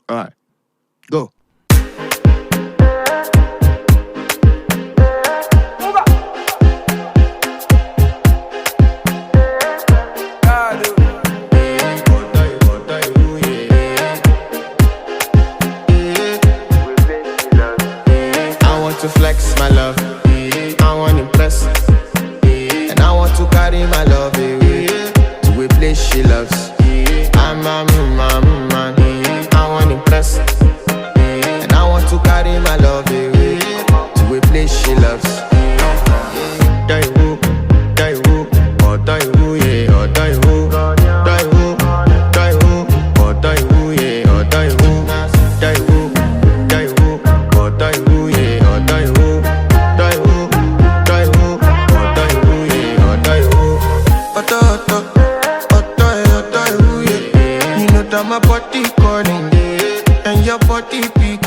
Alright, go. To flex my love, I want impress, and I want to carry my love away to a place she loves. I'm a man, I want impress, and I want to carry my love away to a place she loves. Die who, or die who, yeah, or die who, die who, or die who, yeah, or die who, die who, or die who, yeah. My body calling, and your body beat.